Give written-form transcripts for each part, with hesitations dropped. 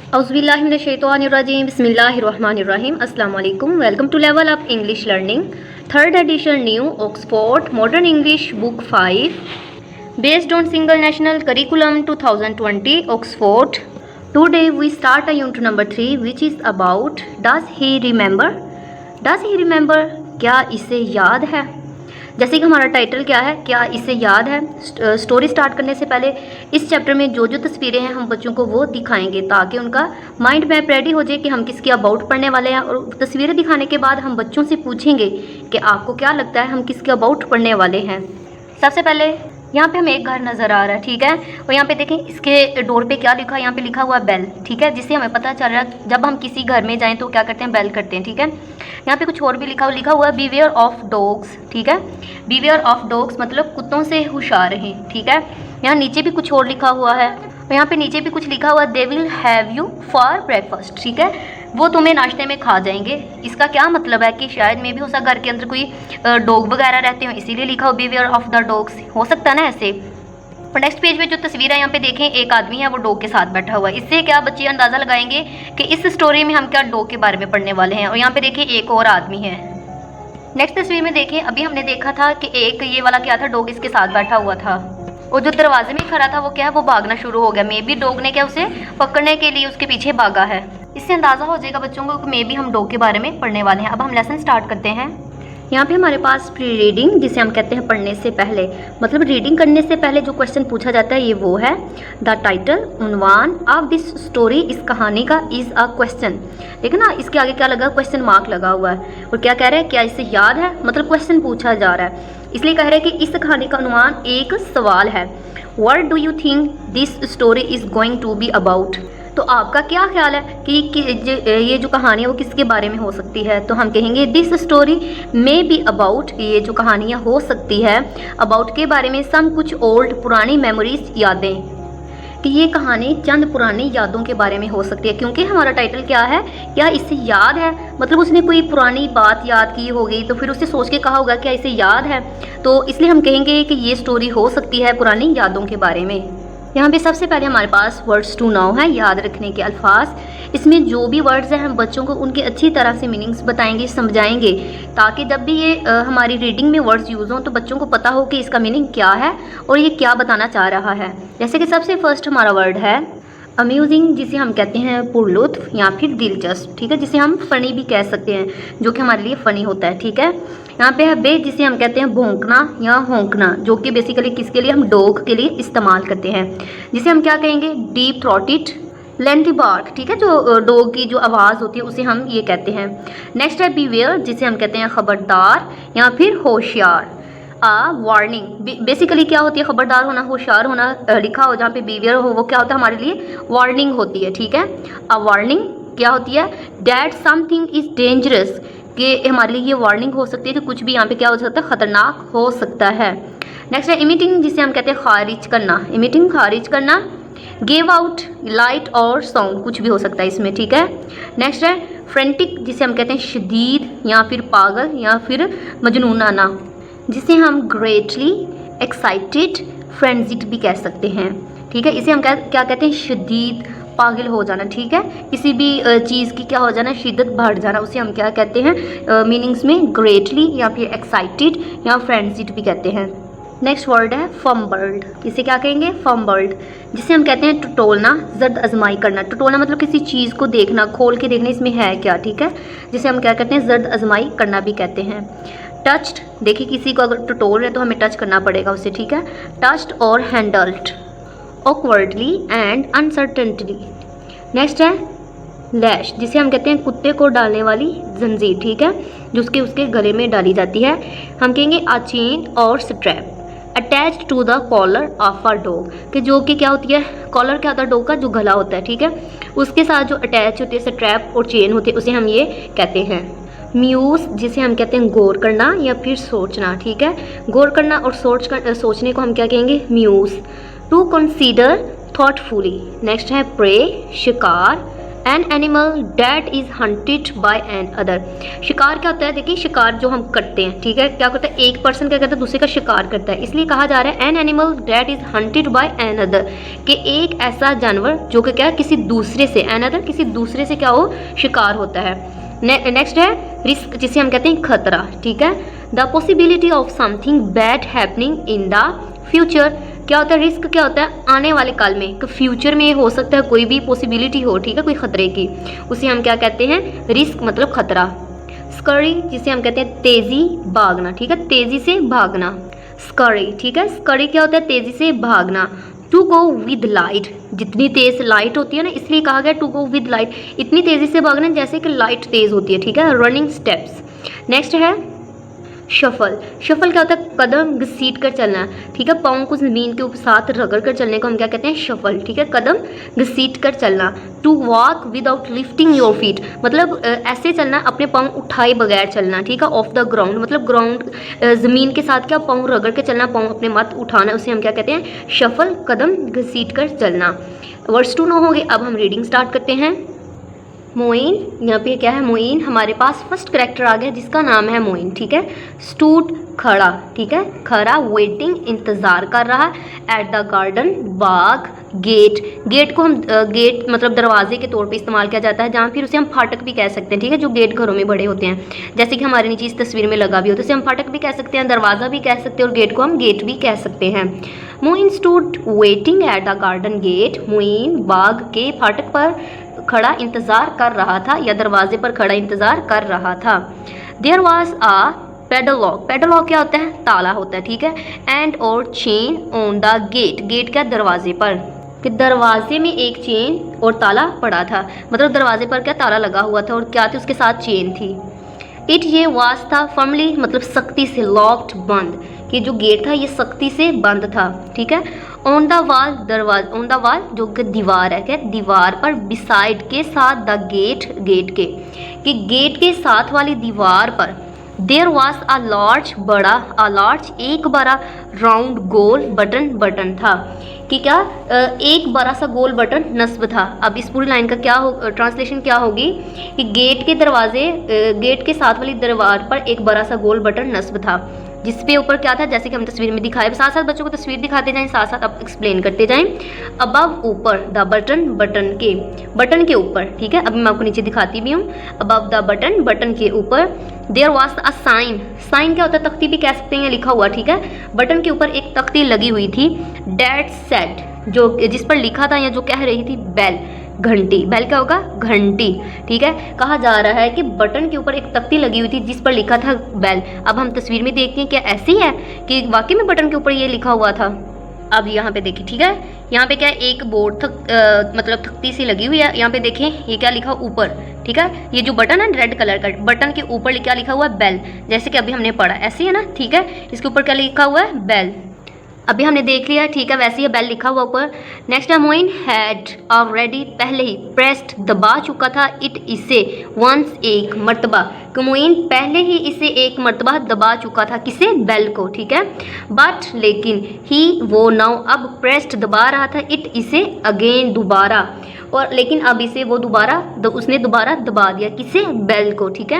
औज़ुबिल्लाहिमिनश्शैतानिर्रजीम बिस्मिल्लाहिर्रहमानिर्रहीम अस्सलाम वालेकुम। Welcome to level up English learning third edition new Oxford modern English book 5 based on single national curriculum 2020 Oxford. Today we start a unit number 3 which is about does he remember, क्या इसे याद है। जैसे कि हमारा title क्या है, क्या इसे याद है। स्टोरी स्टार्ट करने से पहले इस चैप्टर में जो जो तस्वीरें हैं हम बच्चों को वो दिखाएंगे ताकि उनका माइंड मैप रेडी हो जाए कि हम किसके अबाउट पढ़ने वाले हैं। और तस्वीरें दिखाने के बाद हम बच्चों से पूछेंगे कि आपको क्या लगता है हम किसके अबाउट पढ़ने वाले हैं। सबसे पहले यहाँ पे हमें एक घर नज़र आ रहा है, ठीक है। और यहाँ पे देखें इसके डोर पे क्या लिखा है, यहाँ पे लिखा हुआ बेल, ठीक है, जिससे हमें पता चल रहा है जब हम किसी घर में जाएं तो क्या करते हैं, बेल करते हैं, ठीक है। यहाँ पे कुछ और भी लिखा हुआ है बीवेयर ऑफ डॉग्स, ठीक है। बीवेयर ऑफ डॉग्स मतलब कुत्तों से होशियार रहें, ठीक है। यहाँ नीचे भी कुछ और लिखा हुआ है और यहाँ पे नीचे भी कुछ लिखा हुआ है they will have you for breakfast, ठीक है, वो तुम्हें नाश्ते में खा जाएंगे। इसका क्या मतलब है कि शायद में भी हो सकता घर के अंदर कोई डॉग वगैरह रहते हो, इसीलिए लिखा हो बीवेयर ऑफ द डॉग्स, हो सकता है ना ऐसे। और नेक्स्ट पेज में जो तस्वीर है यहाँ पे देखें, एक आदमी है वो डॉग के साथ बैठा हुआ है। इससे क्या बच्चे अंदाज़ा लगाएंगे कि इस स्टोरी में हम क्या डॉग के बारे में पढ़ने वाले हैं। और यहाँ पे देखिए एक और आदमी है। नेक्स्ट तस्वीर में देखें, अभी हमने देखा था कि एक ये वाला क्या था, डॉग इसके साथ बैठा हुआ था और जो दरवाजे में खड़ा था वो क्या है, वो भागना शुरू हो गया। मे बी डॉग ने क्या उसे पकड़ने के लिए उसके पीछे भागा है। इससे अंदाज़ा हो जाएगा बच्चों को कि मे बी हम डॉग के बारे में पढ़ने वाले हैं। अब हम लेसन स्टार्ट करते हैं। यहाँ पे हमारे पास प्री रीडिंग, जिसे हम कहते हैं पढ़ने से पहले, मतलब रीडिंग करने से पहले जो क्वेश्चन पूछा जाता है ये वो है द टाइटल, उन्वान ऑफ दिस स्टोरी, इस कहानी का इज़ अ क्वेश्चन। देखो ना इसके आगे क्या लगा, क्वेश्चन मार्क लगा हुआ है। और क्या कह रहा है, क्या इसे याद है, मतलब क्वेश्चन पूछा जा रहा है, इसलिए कह रहे हैं कि इस कहानी का उन्वान एक सवाल है। What do you think this story is going to be about, तो आपका क्या ख्याल है कि ये जो कहानी है वो किसके बारे में हो सकती है। तो हम कहेंगे this story may be about, ये जो कहानियाँ हो सकती है अबाउट के बारे में, सम कुछ ओल्ड पुरानी मेमोरीज, यादें, कि ये कहानी चंद पुरानी यादों के बारे में हो सकती है। क्योंकि हमारा टाइटल क्या है, क्या इसे याद है, मतलब उसने कोई पुरानी बात याद की होगी तो फिर उसे सोच के कहा होगा क्या इसे याद है, तो इसलिए हम कहेंगे कि ये स्टोरी हो सकती है पुरानी यादों के बारे में। यहाँ पे सबसे पहले हमारे पास वर्ड्स टू नाउ है, याद रखने के अल्फाज। इसमें जो भी वर्ड्स हैं हम बच्चों को उनके अच्छी तरह से मीनिंग्स बताएंगे, समझाएंगे, ताकि जब भी ये हमारी रीडिंग में वर्ड्स यूज़ हों तो बच्चों को पता हो कि इसका मीनिंग क्या है और ये क्या बताना चाह रहा है। जैसे कि सबसे फर्स्ट हमारा वर्ड है अम्यूजिंग, जिसे हम कहते हैं पुरलुत्फ या फिर दिलचस्प, ठीक है, जिसे हम फ़नी भी कह सकते हैं, जो कि हमारे लिए फ़नी होता है, ठीक है। यहाँ पे है बे, जिसे हम कहते हैं भौंकना या होंकना, जो कि बेसिकली किसके लिए, हम डॉग के लिए इस्तेमाल करते हैं, जिसे हम क्या कहेंगे, डीप थ्रोटेड लेंथी बार्क, ठीक है, जो डॉग की जो आवाज़ होती है उसे हम ये कहते हैं। नेक्स्ट है बीवेयर, जिसे हम कहते हैं खबरदार या फिर होशियार। वार्निंग, बेसिकली क्या होती है, खबरदार होना, होशियार होना लिखा हो, जहाँ पे बीवियर हो वो क्या होता है हमारे लिए वार्निंग होती है, ठीक है। वार्निंग क्या होती है, डैट समथिंग इज़ डेंजरस, कि हमारे लिए ये वार्निंग हो सकती है कि कुछ भी यहाँ पे क्या हो सकता है, ख़तरनाक हो सकता है। नेक्स्ट है इमिटिंग, जिसे हम कहते हैं खारिज करना, इमिटिंग खारिज करना। गिव आउट, लाइट और साउंड, कुछ भी हो सकता है इसमें, ठीक है। नेक्स्ट है फ्रेंटिक, जिसे हम कहते हैं शदीद या फिर पागल या फिर मजनूनाना, जिसे हम ग्रेटली एक्साइटेड फ्रेंजिड भी कह सकते हैं, ठीक है। इसे हम क्या कहते हैं, शदीद पागल हो जाना, ठीक है, किसी भी चीज़ की क्या हो जाना, शिद्दत बढ़ जाना, उसे हम क्या कहते हैं मीनिंग्स में, ग्रेटली या फिर एक्साइटेड या फ्रेंजिड भी कहते हैं। नेक्स्ट वर्ड है फम्बल्ड, इसे क्या कहेंगे, फम्बल्ड, जिसे हम कहते हैं टटोलना, जर्द आजमाई करना। टटोलना मतलब किसी चीज़ को देखना, खोल के देखना इसमें है क्या, ठीक है, जिसे हम क्या कहते हैं, जर्द आजमाई करना भी कहते हैं। टच्ड, देखिए किसी को अगर टटोल रहे तो हमें टच करना पड़ेगा उसे, ठीक है। टच्ड और हैंडल्ड, ऑकवर्डली एंड अनसर्टेनली। नेक्स्ट है लैश, जिसे हम कहते हैं कुत्ते को डालने वाली जंजीर, ठीक है, जो उसके गले में डाली जाती है। हम कहेंगे a chain or strap attached to the collar of a dog, कि जो कि क्या होती है, कॉलर क्या होता है, डॉग का जो गला होता है, ठीक है, उसके साथ जो अटैच होती है स्ट्रैप और चेन होती है उसे हम ये कहते हैं। म्यूज़, जिसे हम कहते हैं गौर करना या फिर सोचना, ठीक है, गौर करना और सोचने को हम क्या कहेंगे, muse. To consider thoughtfully. Next है प्रे, शिकार, an animal that is hunted by another. शिकार क्या होता है, देखिए शिकार जो हम करते हैं, ठीक है, क्या करता है, एक पर्सन क्या करता है, दूसरे का शिकार करता है, इसलिए कहा जा रहा है an animal that is hunted by another, कि एक ऐसा जानवर जो कि क्या है, किसी दूसरे से, एन अदर किसी दूसरे से क्या हो, शिकार होता है। नेक्स्ट है रिस्क, जिसे हम कहते हैं खतरा, ठीक है। The possibility of something bad happening in the future, क्या होता है, रिस्क क्या होता है, आने वाले काल में, फ्यूचर में हो सकता है कोई भी पॉसिबिलिटी हो, ठीक है, कोई खतरे की, उसे हम क्या कहते हैं, रिस्क मतलब खतरा। स्करी, जिसे हम कहते हैं तेजी भागना, ठीक है, तेजी से भागना, स्करी, ठीक है। स्करी क्या होता है, तेजी से भागना। टू गो विद लाइट, जितनी तेज लाइट होती है ना, इसलिए कहा गया टू गो विद लाइट, इतनी तेजी से भागना जैसे कि लाइट तेज होती है, ठीक है, रनिंग स्टेप्स। नेक्स्ट है शफल। शफल क्या होता है, कदम घसीट कर चलना, ठीक है, पाँव को ज़मीन के ऊपर साथ रगड़ कर चलने को हम क्या कहते हैं, शफल, ठीक है, कदम घसीट कर चलना। To walk without lifting your feet, मतलब ऐसे चलना, अपने पाँव उठाए बगैर चलना, ठीक है। ऑफ द ग्राउंड मतलब ग्राउंड, ज़मीन के साथ क्या पाँव रगड़ के चलना, पाँव अपने मत उठाना, उसे हम क्या कहते हैं, शफल, कदम घसीट कर चलना। वर्ड्स 2 9 हो गए, अब हम रीडिंग स्टार्ट करते हैं। मोइन, यहाँ पे क्या है, मोइन, हमारे पास फर्स्ट करेक्टर आ गया जिसका नाम है मोइन, ठीक है। स्टूड, खड़ा, ठीक है, खड़ा, वेटिंग, इंतज़ार कर रहा, एट द गार्डन, बाग, गेट, गेट को हम गेट मतलब दरवाजे के तौर पे इस्तेमाल किया जाता है, जहाँ फिर उसे हम फाटक भी कह सकते हैं, ठीक है, जो गेट घरों में बड़े होते हैं, जैसे कि हमारे नीचे इस तस्वीर में लगा भी होता है, उसे हम फाटक भी कह सकते हैं, दरवाज़ा भी कह सकते हैं, और गेट को हम गेट भी कह सकते हैं। Moin stood waiting at the garden gate, Moin बाग के फाटक पर खड़ा इंतज़ार कर रहा था, या दरवाजे पर खड़ा इंतज़ार कर रहा था। There was a padlock, padlock क्या होता है, ताला होता है, ठीक है। एंड और chain on the gate, gate क्या दरवाजे पर, कि दरवाजे में एक चेन और ताला पड़ा था, मतलब दरवाजे पर क्या ताला लगा हुआ था, और क्या थी उसके साथ चेन थी। इट, ये वास था, फर्मली मतलब सख्ती से, लॉक्ड बंद, कि जो गेट था ये सख्ती से बंद था, ठीक है। ऑन द वाल, दरवाजा, ऑन द वाल जो कि दीवार है, क्या दीवार पर, बिसाइड के साथ, द गेट, गेट के, कि गेट के साथ वाली दीवार पर, देयर वाज अ लार्ज, बड़ा, अ लार्ज एक बड़ा, राउंड गोल बटन, बटन था, कि क्या एक बड़ा सा गोल बटन नस्ब था। अब इस पूरी लाइन का क्या हो, ट्रांसलेशन क्या होगी, कि गेट के दरवाजे, गेट के साथ वाली दीवार पर एक बड़ा सा गोल बटन नस्ब था, जिसपे ऊपर क्या था, जैसे कि हम तस्वीर में दिखाए, साथ साथ बच्चों को तस्वीर दिखाते जाएं, साथ साथ अब एक्सप्लेन करते जाएं। अबव, ऊपर, द बटन, बटन के ऊपर, ठीक है, अभी मैं आपको नीचे दिखाती भी हूँ। अबव द बटन, बटन के ऊपर। There was a sign, sign क्या होता है, तख्ती भी कह सकते हैं, लिखा हुआ, ठीक है, बटन के ऊपर एक तख्ती लगी हुई थी। डैट सेड, जो जिस पर लिखा था या जो कह रही थी, बेल, घंटी, बेल क्या होगा, घंटी, ठीक है। कहा जा रहा है कि बटन के ऊपर एक तख्ती लगी हुई थी जिस पर लिखा था बेल। अब हम तस्वीर में देखते हैं क्या ऐसी है कि वाकई में बटन के ऊपर ये लिखा हुआ था। अब यहाँ पे देखिए, ठीक है, यहाँ पे क्या है, एक बोर्ड मतलब तख्ती सी लगी हुई है, यहाँ पे देखें ये क्या लिखा ऊपर, ठीक है, ये जो बटन है रेड कलर का, बटन के ऊपर क्या लिखा हुआ है, बेल, जैसे कि अभी हमने पढ़ा, ऐसे है ना, ठीक है, इसके ऊपर क्या लिखा हुआ है, बेल, अभी हमने देख लिया, ठीक है, वैसे ही बेल लिखा हुआ ऊपर। नेक्स्ट है, मोइन हैड ऑलरेडी, पहले ही, प्रेस्ड, दबा चुका था, इट, इसे, वंस, एक मर्तबा, कि मोइन पहले ही इसे एक मर्तबा दबा चुका था, किसे, बेल को, ठीक है। बट लेकिन, ही, वो, नाउ, अब, प्रेस्ड, दबा रहा था, इट, इसे, अगेन, दोबारा, और लेकिन अब इसे वो दोबारा, उसने दोबारा दबा दिया, किसे, बेल को, ठीक है।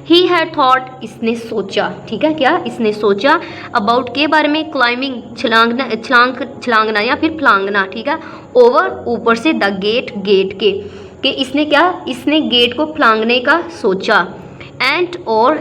ही हैड थॉट, इसने सोचा, ठीक है, क्या, इसने सोचा, अबाउट के बारे में, क्लाइंबिंग, छलांगना या फिर फलांगना, ठीक है, ओवर, ऊपर से, द गेट, गेट के, कि इसने क्या, इसने गेट को फलांगने का सोचा। एंड और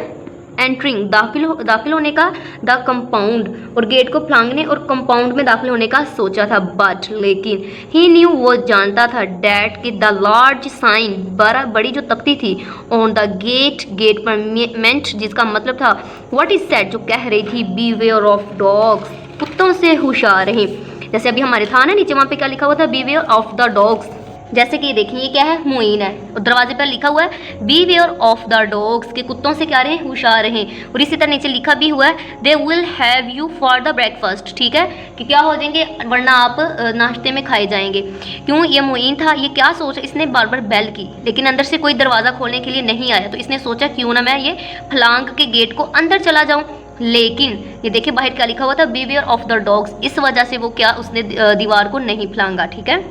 एंट्रिंग, दाखिल होने का, द कंपाउंड, और गेट को फलांगने और कंपाउंड में दाखिल होने का सोचा था। बट लेकिन, ही न्यू, वो जानता था, डैट कि द लार्ज साइन, बड़ी जो तख्ती थी, ऑन द गेट, गेट पर, मेंट, जिसका मतलब था, व्हाट इज सेड, जो कह रही थी, बीवेयर ऑफ डॉग्स, कुत्तों से होशियार रहें। जैसे अभी हमारे था ना नीचे, वहाँ पे क्या लिखा हुआ था, बीवेयर ऑफ द डॉग्स, जैसे कि देखिए ये क्या है, मोइन है, और दरवाजे पर लिखा हुआ है बीवेयर ऑफ द डॉग्स, के कुत्तों से क्या रहें, होशियार रहें। और इसी तरह नीचे लिखा भी हुआ है, they will have you for the breakfast, ठीक है, कि क्या हो जाएंगे, वरना आप नाश्ते में खाए जाएंगे। क्यों, ये मोइन था, ये क्या सोचा, इसने बार बार बेल की, लेकिन अंदर से कोई दरवाज़ा खोलने के लिए नहीं आया, तो इसने सोचा क्यों ना मैं ये फलांग के गेट को अंदर चला जाऊँ। लेकिन ये देखिए बाहर क्या लिखा हुआ था, बीवेयर ऑफ द डॉग्स, इस वजह से वो क्या, उसने दीवार को नहीं फलांगा, ठीक है,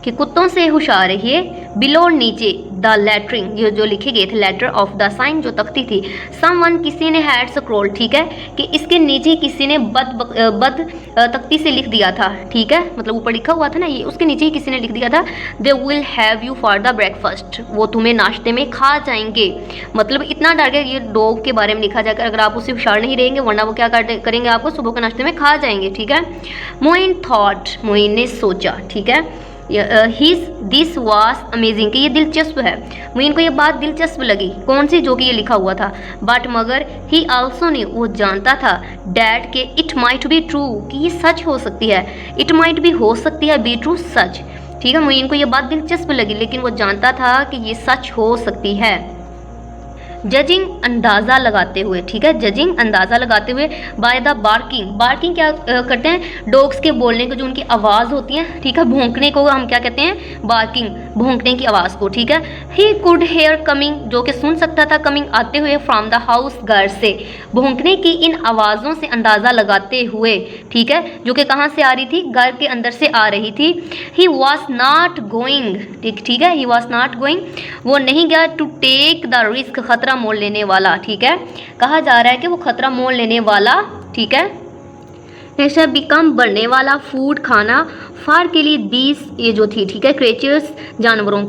कि कुत्तों से होशियार रहिए। बिलो नीचे, द लेटरिंग ये जो लिखे गए थे, लेटर ऑफ द साइन जो तख्ती थी, समवन किसी ने हैड स्क्रॉल, ठीक है, कि इसके नीचे किसी ने बद तख्ती से लिख दिया था, ठीक है, मतलब ऊपर लिखा हुआ था ना ये, उसके नीचे ही किसी ने लिख दिया था, they will have you for the breakfast, वो तुम्हें नाश्ते में खा जाएंगे। मतलब इतना डर गया, ये डॉग के बारे में लिखा जाकर, अगर आप उससे हुशार नहीं रहेंगे वरना वो क्या करेंगे, आपको सुबह के नाश्ते में खा जाएंगे, ठीक है। मोइन थॉट, मोइन ने सोचा, ठीक है, दिस वॉज अमेजिंग कि ये दिलचस्प है, मोइन को ये बात दिलचस्प लगी, कौन सी, जो कि ये लिखा हुआ था, बट मगर ही आल्सो ने, वो जानता था, डैड के इट माइट बी ट्रू कि ये सच हो सकती है, इट माइट भी हो सकती है, बी ट्रू सच, ठीक है। मोइन को ये बात दिलचस्प लगी लेकिन वो जानता था कि ये सच हो सकती है। जजिंग अंदाज़ा लगाते हुए, ठीक है, जजिंग अंदाज़ा लगाते हुए, बाय द बार्किंग, बार्किंग क्या करते हैं, डॉग्स के बोलने को जो उनकी आवाज़ होती है, ठीक है, भौंकने को हम क्या कहते हैं, बार्किंग, भौंकने की आवाज़ को, ठीक है। ही कुड हेयर कमिंग, जो कि सुन सकता था, कमिंग आते हुए, फ्रॉम द हाउस, घर से, भौंकने की इन आवाज़ों से अंदाज़ा लगाते हुए, ठीक है, जो कि कहाँ से आ रही थी, घर के अंदर से आ रही थी। ही वॉज नॉट गोइंग, ठीक है, ही वॉज नॉट गोइंग, वो नहीं गया, टू टेक द रिस्क, खतरा मोल लेने वाला, ठीक है, कहा जा रहा है कि वो खतरा मोल लेने वाला, ठीक है। नेक्स्ट है बिकम, बढ़ने वाला, फूड, खाना, फार के लिए, दीस ये जो थी, ठीक है, क्रिएचर्स, जानवरों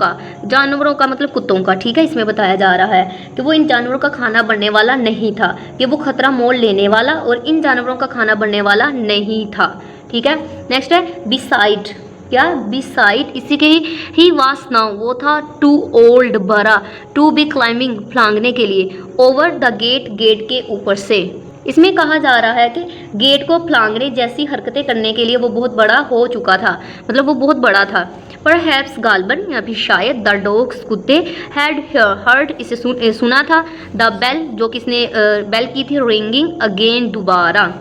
का मतलब कुत्तों का, ठीक है, इसमें बताया जा रहा है कि वो इन जानवरों का खाना बनने वाला नहीं था, कि वो खतरा मोल लेने वाला और इन जानवरों का खाना बनने वाला नहीं था, ठीक है। नेक्स्ट है बिसाइड, क्या, बिसाइड, इसी के ही वास नाउ, वो था टू ओल्ड, बड़ा, टू बी क्लाइंबिंग, फांगने के लिए, ओवर द गेट, गेट के ऊपर से। इसमें कहा जा रहा है कि गेट को फांगने जैसी हरकतें करने के लिए वो बहुत बड़ा हो चुका था, मतलब वो बहुत बड़ा था। परहैप्स गालबन, या फिर शायद द डॉग्स, कुत्ते, हैड हर्ड, इसे सुना था, द बेल, जो किसने बेल की थी, रिंगिंग अगेन, दोबारा,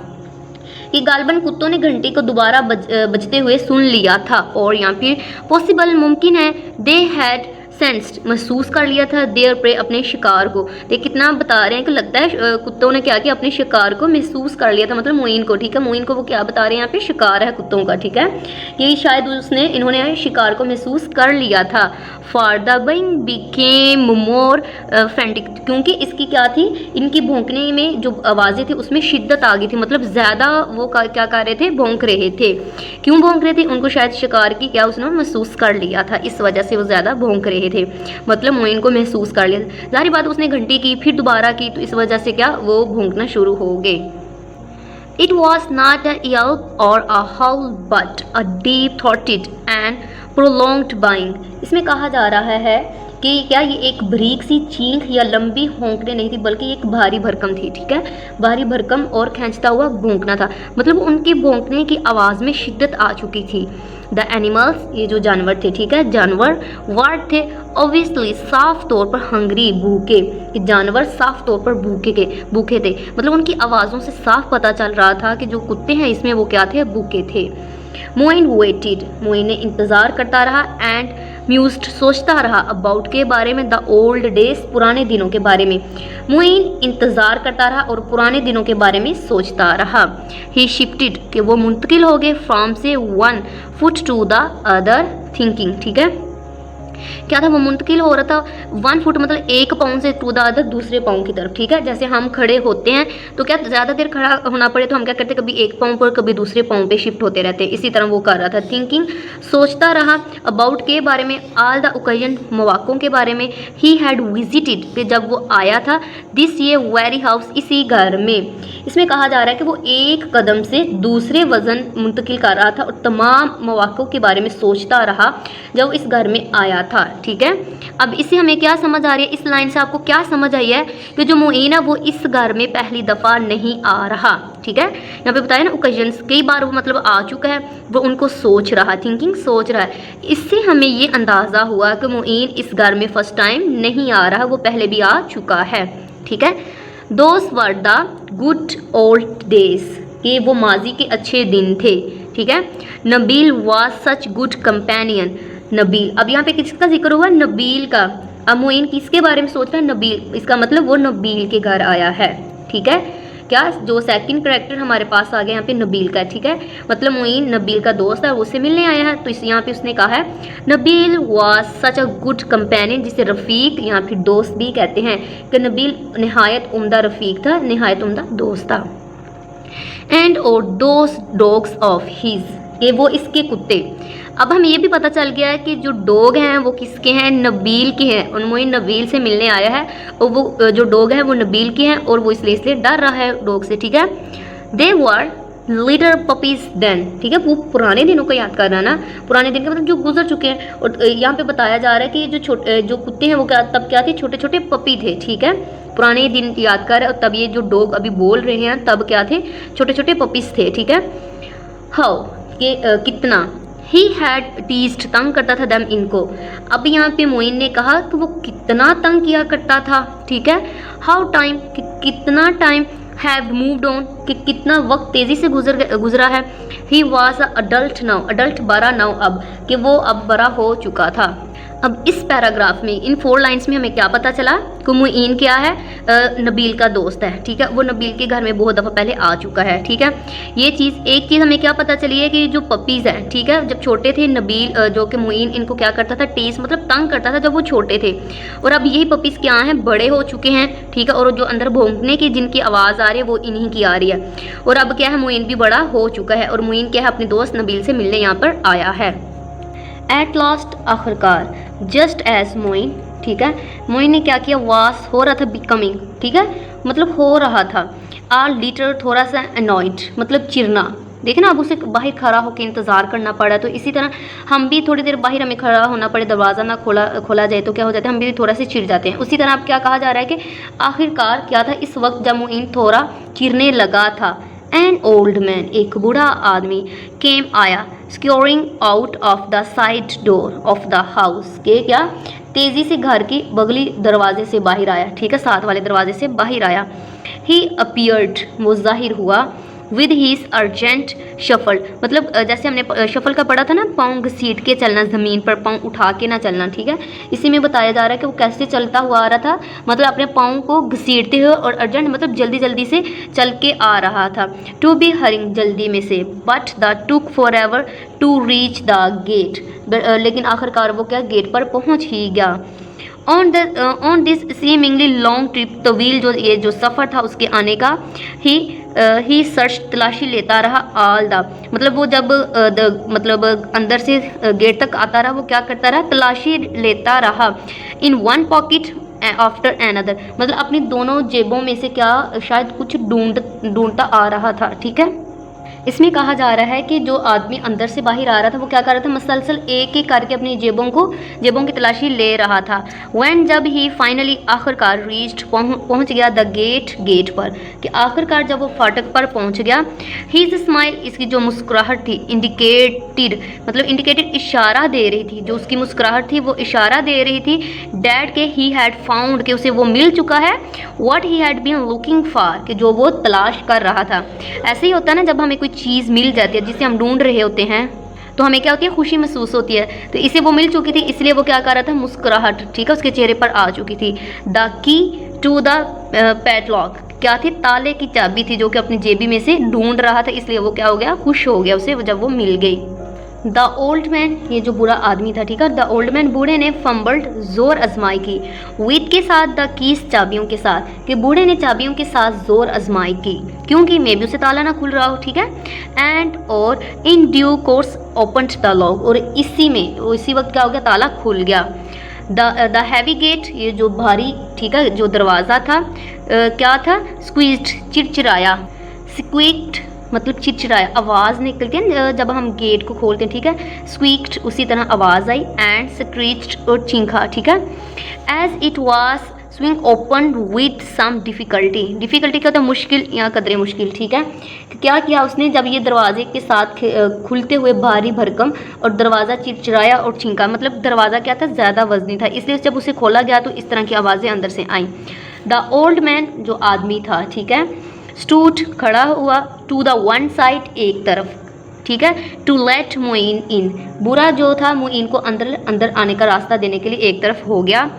कि गालबन कुत्तों ने घंटी को दोबारा बजते हुए सुन लिया था, और यहाँ फिर पॉसिबल, मुमकिन है, दे हैड सेंस्ड, महसूस कर लिया था, देयर प्रे, अपने शिकार को। देख कितना बता रहे हैं कि लगता है कुत्तों ने क्या किया, अपने शिकार को महसूस कर लिया था, मतलब मोइन को, ठीक है, मोइन को वो क्या बता रहे हैं यहाँ पे, शिकार है कुत्तों का, ठीक है, कि शायद इन्होंने शिकार को महसूस कर लिया था। For the being became more frantic, क्योंकि इसकी क्या थी, इनकी भौंकने में जो आवाज़ें थी उसमें शिद्दत आ गई थी, मतलब ज़्यादा वो क्या कर रहे थे, भौंक रहे थे। क्यों भौंक रहे थे, उनको शायद शिकार की क्या उसने महसूस कर लिया था, इस वजह से वो ज़्यादा भौंक रहे थे, मतलब मोइन को महसूस कर लिया। जाहिर बात उसने घंटी की, फिर दोबारा की, तो इस वजह से क्या वो भौंकना शुरू हो गए। It was not a yelp or a howl but a deep-throated and prolonged baying। इसमें कहा जा रहा है कि क्या ये एक बारीक सी चीख या लंबी होंकने नहीं थी, बल्कि एक भारी भरकम थी, ठीक है, भारी भरकम और खींचता हुआ भौंकना था, मतलब उनके भौंकने की आवाज़ में शिद्दत आ चुकी थी। द एनिमल्स, ये जो जानवर थे, ठीक है, जानवर वर्ड थे, ऑब्वियसली, साफ तौर पर हंग्री, भूखे, कि जानवर साफ तौर पर भूखे थे, मतलब उनकी आवाज़ों से साफ पता चल रहा था कि जो कुत्ते हैं इसमें वो क्या थे, भूखे थे। मोइन वेटेड, मोइन ने इंतज़ार करता रहा, एंड म्यूज्ड, सोचता रहा, अबाउट के बारे में, द ओल्ड डेज, पुराने दिनों के बारे में। मोइन इंतज़ार करता रहा और पुराने दिनों के बारे में सोचता रहा। ही शिफ्टेड, कि वो मुंतकिल हो गए, फ्रॉम से one foot to the other, thinking, ठीक है, क्या था, वो मुंतकिल हो रहा था, 1 फुट मतलब 1 पाँव से टू द अदर, दूसरे पाँव की तरफ, ठीक है, जैसे हम खड़े होते हैं तो क्या ज़्यादा देर खड़ा होना पड़े तो हम क्या करते हैं, कभी एक पाँव पर कभी दूसरे पाँव पे शिफ्ट होते रहते हैं, इसी तरह वो कर रहा था। थिंकिंग, सोचता रहा, अबाउट के बारे में, ऑल द ओकेजन, मौक़ों के बारे में, ही हैड विजिटेड, कि जब वो आया था, दिस ये वेरी हाउस, इसी घर में। इसमें कहा जा रहा है कि वो एक कदम से दूसरे वज़न मुंतकिल कर रहा था और तमाम मौक़ों के बारे में सोचता रहा जब इस घर में आया था, ठीक है। अब इससे हमें क्या समझ आ रही है, इस लाइन से आपको क्या समझ आई है कि जो मोइन है वो इस घर में पहली दफ़ा नहीं आ रहा, ठीक है, यहाँ पे बताया ना ओकेजन्स, कई बार वो मतलब आ चुका है, वो उनको सोच रहा, थिंकिंग, सोच रहा है। इससे हमें ये अंदाज़ा हुआ कि मोइन इस घर में फ़र्स्ट टाइम नहीं आ रहा, वो पहले भी आ चुका है, ठीक है। Those were the good old days, कि वो माजी के अच्छे दिन थे, ठीक है। Nabeel was such good companion, Nabeel, अब यहाँ पे किसका जिक्र हुआ, नबील का। अब मोइन किसके बारे में सोच रहा है, नबील, इसका मतलब वो नबील के घर आया है, ठीक है। क्या जो सेकंड कैरेक्टर हमारे पास आ गया यहाँ पे नबील का, ठीक है, मतलब मोइन नबील का दोस्त है, उससे मिलने आया है। तो इस यहाँ पे उसने कहा है Nabeel was such a good companion, जिसे रफ़ीक या फिर दोस्त भी कहते हैं, कि नबील नहायत उम्दा रफ़ीक था, नहायत उम्दा दोस्त था। एंड और दोस डॉग्स ऑफ हिज, कि वो इसके कुत्ते। अब हमें ये भी पता चल गया है कि जो डॉग हैं वो किसके हैं, नबील के हैं, और मोइन नबील से मिलने आया है और वो जो डॉग है वो नबील के हैं और वो इसलिए डर रहा है डॉग से, ठीक है। दे वर लिटिल पपीज देन, ठीक है, वो पुराने दिनों को याद कर रहा है ना, पुराने दिन का मतलब जो गुजर चुके हैं। और यहाँ पे बताया जा रहा है कि जो कुत्ते हैं वो तब क्या थे, छोटे छोटे पपी थे, ठीक है, पुराने दिन याद कर रहे हैं। और तब ये जो डॉग अभी बोल रहे हैं तब क्या थे, छोटे छोटे पपीज थे, ठीक है। हाउ के कितना, ही हैड टीज्ड, तंग करता था दम इनको। अब यहाँ पे मोइन ने कहा कि वो कितना तंग किया करता था, ठीक है। हाउ टाइम, कि कितना टाइम, हैव मूव्ड ऑन, कि कितना वक्त तेज़ी से गुजरा है। He was a adult now, adult बड़ा नाउ, अब कि वो अब बड़ा हो चुका था। अब इस पैराग्राफ में इन 4 लाइन्स में हमें क्या पता चला कि मोइन क्या है, नबील का दोस्त है, ठीक है, वो नबील के घर में बहुत दफ़ा पहले आ चुका है, ठीक है। ये चीज़, एक चीज़ हमें क्या पता चली है कि जो पपीज़ हैं, ठीक है, जब छोटे थे नबील जो कि मोइन इनको क्या करता था, टीस मतलब तंग करता था जब वो छोटे थे, और अब यही पपीज़ क्या हैं, बड़े हो चुके हैं, ठीक है, और जो अंदर भौंकने की जिनकी आवाज़ आ रही है वो इन्हीं की आ रही है। और अब क्या है, मोइन भी बड़ा हो चुका है और मोइन क्या है, अपने दोस्त नबील से मिलने यहाँ पर आया है। एट लास्ट, आखिरकार, जस्ट एज मोइन, ठीक है, मोइन ने क्या किया, वास हो रहा था, बिकमिंग, ठीक है, मतलब हो रहा था, आ लिटिल थोड़ा सा अनॉयड, मतलब चिरना, देखे ना, अब उसे बाहर खड़ा होकर इंतज़ार करना पड़ा। तो इसी तरह हम भी थोड़ी देर बाहर हमें खड़ा होना पड़े, दरवाज़ा ना खोला जाए तो क्या हो जाता है, हम भी थोड़ा से चिढ़ जाते हैं। उसी तरह अब क्या कहा जा रहा है कि आखिरकार क्या था, इस वक्त जब मोइन थोड़ा चिरने लगा था, एन ओल्ड मैन, एक बूढ़ा आदमी, केम आया, scouring out of the side door of the house, के क्या तेज़ी से घर की बगली दरवाजे से बाहर आया, ठीक है, साथ वाले दरवाजे से बाहर आया। ही अपीयर्ड, वो जाहिर हुआ, विद हीज अर्जेंट शफल, मतलब जैसे हमने शफल का पढ़ा था ना, पाँव घसीट के चलना, ज़मीन पर पाँव उठा के ना चलना, ठीक है, इसी में बताया जा रहा है कि वो कैसे चलता हुआ आ रहा था, मतलब अपने पाँव को घसीटते हुए, और अर्जेंट मतलब जल्दी जल्दी से चल के आ रहा था। टू बी हरिंग, जल्दी में से, but the took forever to reach the gate, लेकिन आखिरकार वो क्या गेट पर पहुँच ही गया। On this seemingly long trip, तवील जो सफ़र था उसके आने का, ही सर्च, तलाशी लेता रहा, ऑल द, मतलब वो जब मतलब अंदर से गेट तक आता रहा, वो क्या करता रहा, तलाशी लेता रहा, in one pocket after another, मतलब अपनी दोनों जेबों में से क्या शायद कुछ ढूंढता आ रहा था, ठीक है। इसमें कहा जा रहा है कि जो आदमी अंदर से बाहर आ रहा था वो क्या कर रहा था, मसलसल एक एक करके अपनी जेबों की तलाशी ले रहा था। व्हेन, जब ही फाइनली, आखिरकार, रीच्ड, पहुंच गया, द गेट पर, कि आखिरकार जब वो फाटक पर पहुंच गया। हीज स्माइल, इसकी जो मुस्कुराहट थी, इंडिकेटेड इशारा दे रही थी, जो उसकी मुस्कुराहट थी वो इशारा दे रही थी, डैड के ही हैड फाउंड, कि उसे वो मिल चुका है, what he had been looking for, कि जो वो तलाश कर रहा था। ऐसे ही होता है ना, जब हमें कोई चीज़ मिल जाती है जिसे हम ढूंढ रहे होते हैं तो हमें क्या होती है, खुशी महसूस होती है। तो इसे वो मिल चुकी थी, इसलिए वो क्या कर रहा था, मुस्कुराहट, ठीक है, उसके चेहरे पर आ चुकी थी। The key to the padlock, क्या थी, ताले की चाबी थी जो कि अपनी जेबी में से ढूंढ रहा था, इसलिए वो क्या हो गया, खुश हो गया उसे जब वो मिल गई। द ओल्ड मैन, ये जो बुरा आदमी था, ठीक है, द ओल्ड मैन, बूढ़े ने, फंबल्ड, जोर आजमाई की, विद के साथ, द कीज, चाबियों के साथ, कि बूढ़े ने चाबियों के साथ जोर आजमाई की, क्योंकि मे भी उसे ताला ना खुल रहा हो, ठीक है। एंड और in due course opened the lock, और इसी वक्त क्या हो गया, ताला खुल गया। द हैवी गेट, ये जो भारी, ठीक है, जो दरवाज़ा था, क्या था, स्क्वीज्ड, चिरचिराया, स्क्वीक्ड मतलब चिरचिराया, आवाज़ निकलती है जब हम गेट को खोलते हैं, ठीक है, स्क्वीक्ड, उसी तरह आवाज़ आई, एंड स्क्रीच्ड, और चीखा, ठीक है। As it was swing open with some difficulty, difficulty क्या होता है, मुश्किल या कदरे मुश्किल, ठीक है। क्या किया उसने, जब ये दरवाजे के साथ खुलते हुए भारी भरकम और दरवाज़ा चिरचिराया और छींका, मतलब दरवाज़ा क्या था, ज़्यादा वजनी था, इसलिए जब उसे खोला गया तो इस तरह की आवाज़ें अंदर से आईं। द ओल्ड मैन, जो आदमी था, ठीक है, स्टूड, खड़ा हुआ, टू द वन साइड, एक तरफ, ठीक है। टू लेट मोइन इन, बुरा जो था मोइन को अंदर अंदर आने का रास्ता देने के लिए एक तरफ हो गया।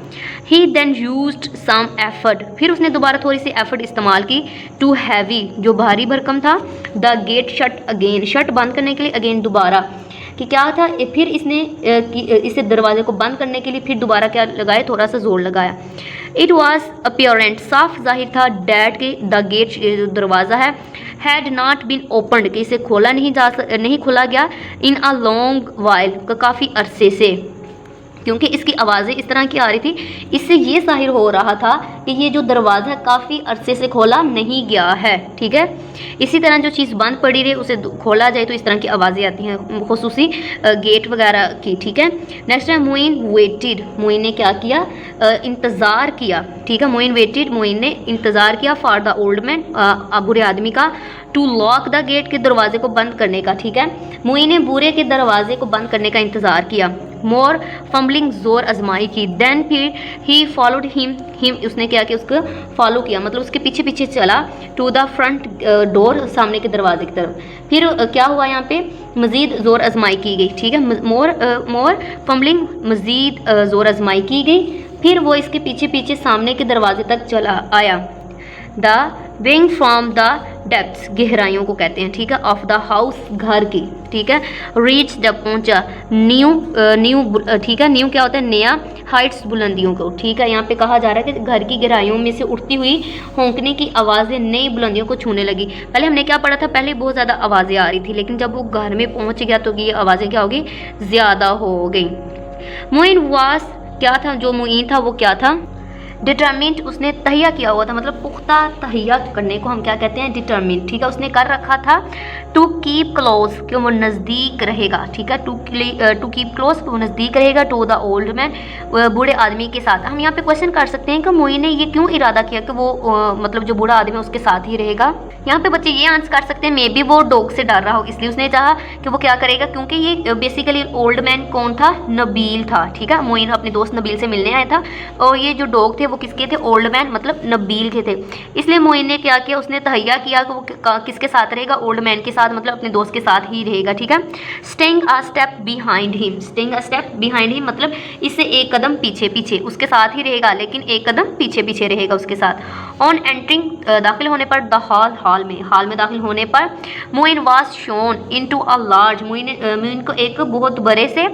ही देन यूज्ड सम एफर्ट, फिर उसने दोबारा थोड़ी सी एफर्ट इस्तेमाल की। टू हैवी, जो भारी भरकम था। The gate shut again, shut बंद करने के लिए, अगेन दोबारा, कि क्या था, फिर इसने इसे दरवाजे को बंद करने के लिए फिर दोबारा क्या लगाया, थोड़ा सा जोर लगाया। इट वॉज अपीयरेंट, साफ जाहिर था, डैट के द गेट, जो दरवाज़ा है, हैड नॉट बीन ओपनड, कि इसे खोला नहीं खोला गया, इन अ लॉन्ग वाइल, काफ़ी अरसे से, क्योंकि इसकी आवाज़ें इस तरह की आ रही थी। इससे ये जाहिर हो रहा था कि ये जो दरवाज़ा काफ़ी अरसे से खोला नहीं गया है, ठीक है। इसी तरह जो चीज़ बंद पड़ी रही उसे खोला जाए तो इस तरह की आवाज़ें आती हैं, खुसूसी गेट वगैरह की, ठीक है। नेक्स्ट है मोइन वेटेड, मोइन ने क्या किया, इंतज़ार किया, ठीक है। मोइन वेटेड, मोइन ने इंतज़ार किया, फॉर द ओल्ड मैन, बुरे आदमी का, टू लॉक द गेट, के दरवाजे को बंद करने का, ठीक है। मोइन ने बुरे के दरवाजे को बंद करने का इंतज़ार किया। मोर फम्बलिंग, जोर आजमाई की। देन फिर ही फॉलोड हिम, उसने क्या किया, उसको फॉलो किया, मतलब उसके पीछे पीछे चला। टू द फ्रंट डोर, सामने के दरवाजे की तरफ। फिर क्या हुआ, यहाँ पे मज़ीद जोर आजमाई की गई, ठीक है। मोर फम्बलिंग, मज़ीद जोर आजमाई की गई। फिर वो इसके पीछे पीछे सामने के दरवाजे तक चला आया। The wing from the depths, गहराइयों को कहते हैं, ठीक है, ऑफ द हाउस, घर की, ठीक है। रीच, जब पहुंचा। न्यू, ठीक है, न्यू क्या होता है, नया, हाइट्स, बुलंदियों को, ठीक है। यहाँ पे कहा जा रहा है कि घर की गहराइयों में से उठती हुई होंकने की आवाज़ें नई बुलंदियों को छूने लगी। पहले हमने क्या पढ़ा था, पहले बहुत ज़्यादा आवाज़ें आ रही थी, लेकिन जब वो घर में पहुँच गया तो ये आवाज़ें क्या हो गई, ज़्यादा हो गई। मोइन वास, क्या था, जो मोइन था वो क्या था, डिटर्मिंट, उसने तहिया किया हुआ था, मतलब पुख्ता तहिया करने को हम क्या कहते हैं, डिटर्मिंट, ठीक है। उसने कर रखा था। टू कीप क्लोज, कि वो नज़दीक रहेगा, ठीक है। टू कीप क्लोज, वो नज़दीक रहेगा। टू द ओल्ड मैन, बूढ़े आदमी के साथ। हम यहाँ पे क्वेश्चन कर सकते हैं कि मोइन ने ये क्यों इरादा किया कि वो मतलब जो बूढ़ा आदमी है उसके साथ ही रहेगा। यहाँ पे बच्चे ये आंसर कर सकते हैं, मे बी वो डॉग से डर रहा हो, इसलिए उसने चाहा कि वो क्या करेगा, क्योंकि ये बेसिकली ओल्ड मैन कौन था, नबील था, ठीक है। मोइन अपने दोस्त नबील से मिलने आया था, और ये जो डॉग थे वो किसके थे, ओल्ड मैन, मतलब नबील के थे। इसलिए मोइन ने क्या किया, उसने तहैया किया कि वो किसके साथ रहेगा, ओल्ड मैन के साथ, मतलब अपने दोस्त के साथ ही रहेगा, ठीक है। Staying a step behind him, staying a step behind him, मतलब इससे एक कदम पीछे पीछे, उसके साथ ही रहेगा, लेकिन एक कदम पीछे पीछे रहेगा उसके साथ। ऑन एंट्रिंग, दाखिल होने पर, द हॉल, हाल में दाखिल होने पर। Moin was shown into a large, Moin को एक बहुत बड़े से,